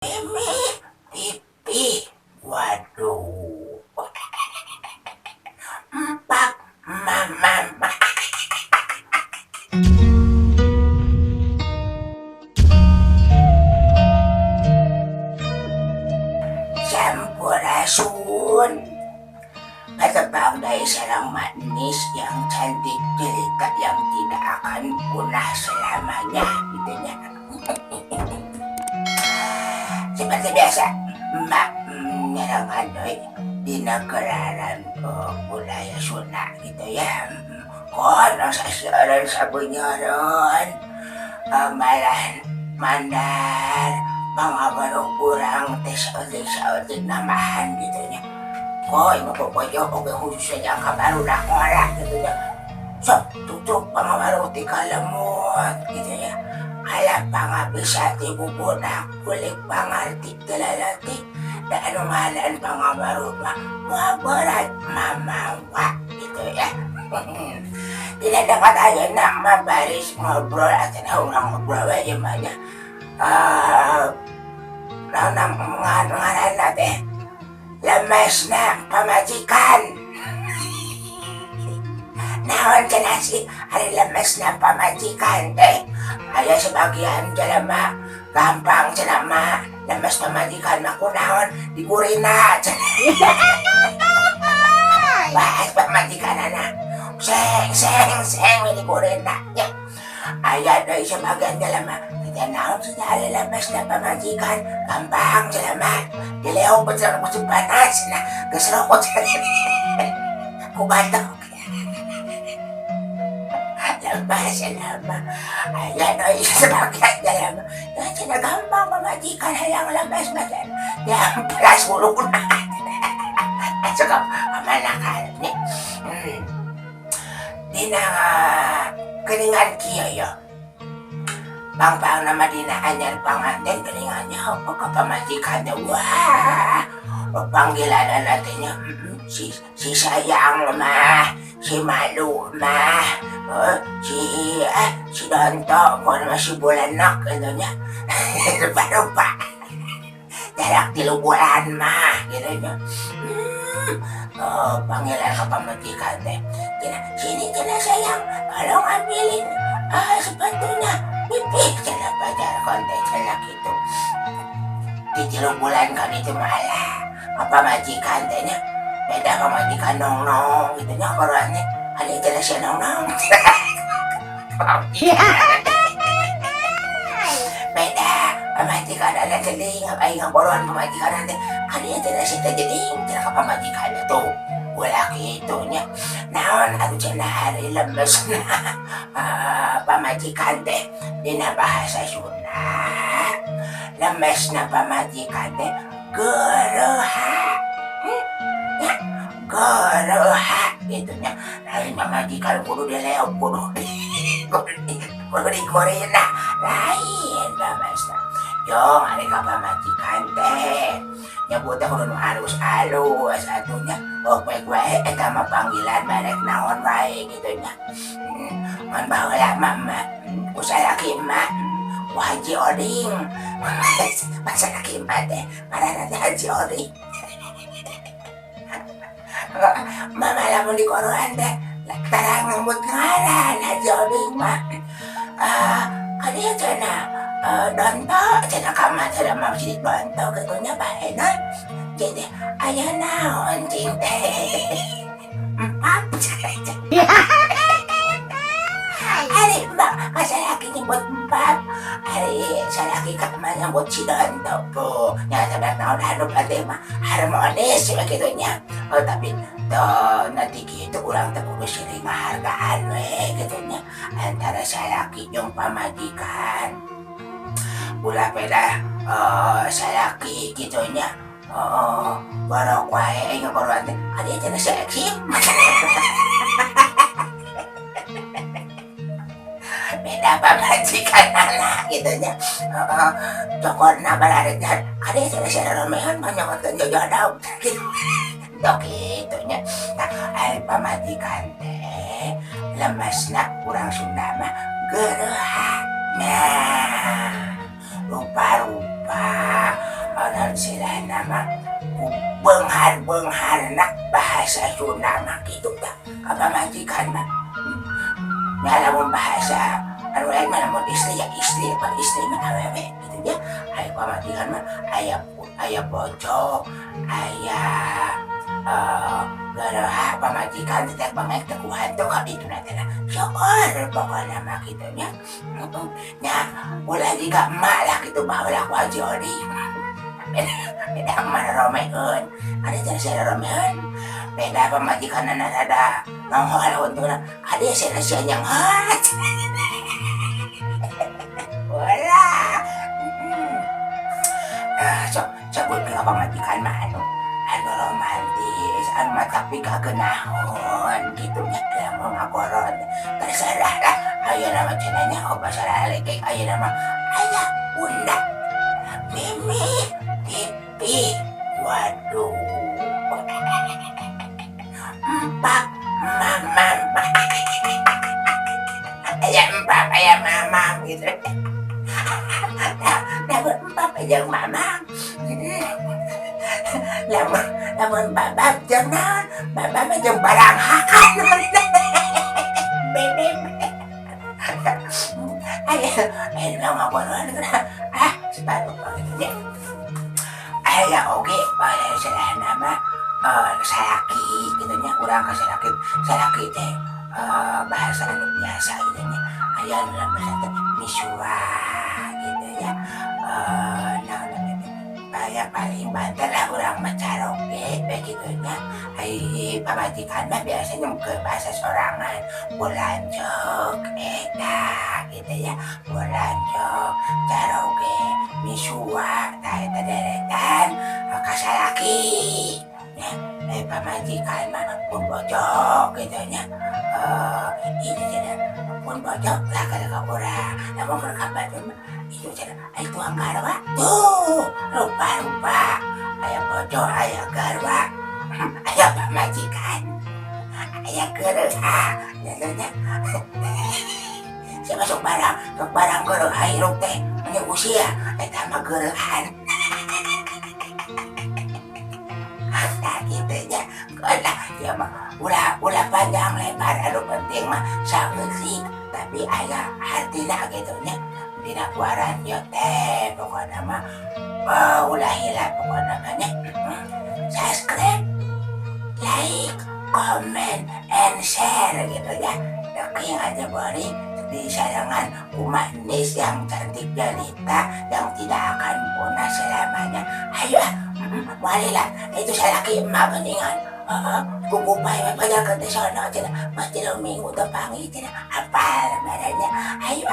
Mimi, pipi, waduh, empat, mama, sampurasun. Sebagai seorang manis yang cantik jelita yang tidak akan punah selamanya, gitu ya. Seperti biasa, Mbak menerangan di negara budaya Sunda gitu ya. Kono sasaran sabunyoron, malah mandar, pangabarong kurang tes-tes namahan gitu ya. Koy, mapapayo o khusus sa kabaru na kola gitu ya. So, tutup pangabarong ti kalamot gitu ya. Alam pa nga bisa ti bubunak, kulik pangartik talalati, na anong halan pa nga maruma, mabarat mamawa, gitu ya. Tinadapat tayo na mabaris ngobrol at naunang ngobrol ay mga nangangaran natin, lamas na pamajikan. Naon ka na si lamas na pamajikan, Ayo sebagian jalama gampang jalama lemes pemajikan makunahon digurin na bahas pemajikan anak seng digurin na ayat dari sebagian jalama kita naon secara lemes na pemajikan gampang jalama dileong betul musim panas na keserokot kubatok lama ayan o sebagian dalam yan sinagampang pamajikan halang labas na yan yan pala sulong ko na at saka manakal ni di na kalingan kiyo pang na madinaan yan pangantin kalingan niya pagkapamajikan niya wah panggilanan natin niya si sayang mah si malu mah si Donto kung naman si Bulanak ano niya rupa darak tilubulan mah gitu niya pangilan ka pamajikan sini ka na sayang tolong ambilin sepatunya pipi sana pajar konten sana gitu tilubulan kan itu malah pamajikan niya beda pamajikan nong gitu niya korannya ada itu na siya nong beda pamajikan ada jeling ay nga koran pamajikan natin ada itu na siya jeling tidak ka pamajikan na to wala kito niya naon ano siya na hari lemes na pamajikan di na bahasa Sunda lemes na pamajikan geroha geroha gitu nya lain pamajikan kudu dileong kudu dikorin na lain basta yung hari ka pamajikan nyabuta ko nun halus-halus atunya pwede eta mapanggilan merek naon wae gitu nya man bawala mama usalaki ma Haji Oding masa laki mate para nanti Haji Oding mama lamun di koran tarang ngamut ngaran Haji Oding mah kalian cina Donto cina kamar cina mamsi Donto ketunya bahenan jadi ayah naon cinta empat hari mbak kasih laki nyebut empat hari saya laki kamar nyebut si Donto po nyata naon harup nanti mah harmonis begitunya tapi nanti gitu kurang terlalu sering hargaan gitunya antara saya laki yung pamajikan pula peda saya laki gitunya barok wae nga baruan ada aja na seksi beda pamajikan anak gitunya cokor na balaritnya ada aja na siya ramehan manyakotkan jodoh gitu dok itunya nah hari pamajikan lemas na kurang Sunda mah gereha nah rupa-rupa Pak. Anan sila nama benghar nak bahasa Sunda mah gitu tak. Kapamajikan mah. Nyala mun bahasa anu lain mah lamun istri ya istri, pak istri mah awewe gitu ya. Aya pamajikan mah aya bojo, aya garaha pamajikan tidak banget tekuhan tuh kali itu nanti lah syukur pokoknya mah gitu ya. Ulah juga emak lah gitu mah ulah ku Haji Odi beda mana romeun ada jenis ada romeun beda pamajikan ada nongol untuk ada sia yang hat wala cabut ke pamajikan mah anu romantis tapi kagak nahon gitu ya mau ngakoron terserah lah ayo nama cenanya bahasa lekek ayo nama ayah bunda mimi pipi waduh empat mama ayah mama gitu dapat empat ayah mama lamun babab jangan babab jeung barang hakan bebek ayo ngapain sepatu pakai aya oge bae salah nama salaki gitu nya urang ka salaki teh bahasa anu biasa gitu nya aya anu bahasa misua gitu ya nah paling banter lah urang macaroge begitu nya ai pamajikan mah biasanya ke bahasa sorangan bulanjok eta gitu ya bulanjok caroge misua tah eta deretan kasalaki ya pamajikan mah pun bojok gitu nya ini cenah pun bojok lah kada urang lamun berkabar itu cenah ai tuang garwa tuh rupa-rupa aya bojok aya garwa aya pamajikan aya geureha nya siapa sok barang geureha hirup teh nya usia eta mah geurehan tak gitu nya kalah ya mah ulah panjang lebar anu penting mah saeutik tapi aya hartina gitu nya dina kuaran yo teh pokona mah ulah hilap pokona mah nya subscribe like comment and share gitu ya deking aja boleh di sayangan Umanis yang cantik jelita yang tidak akan punah selamanya ayo marilah itu saya laki emak mendingan kukupai pada ke sana cina masih minggu depan ini apa namanya ayo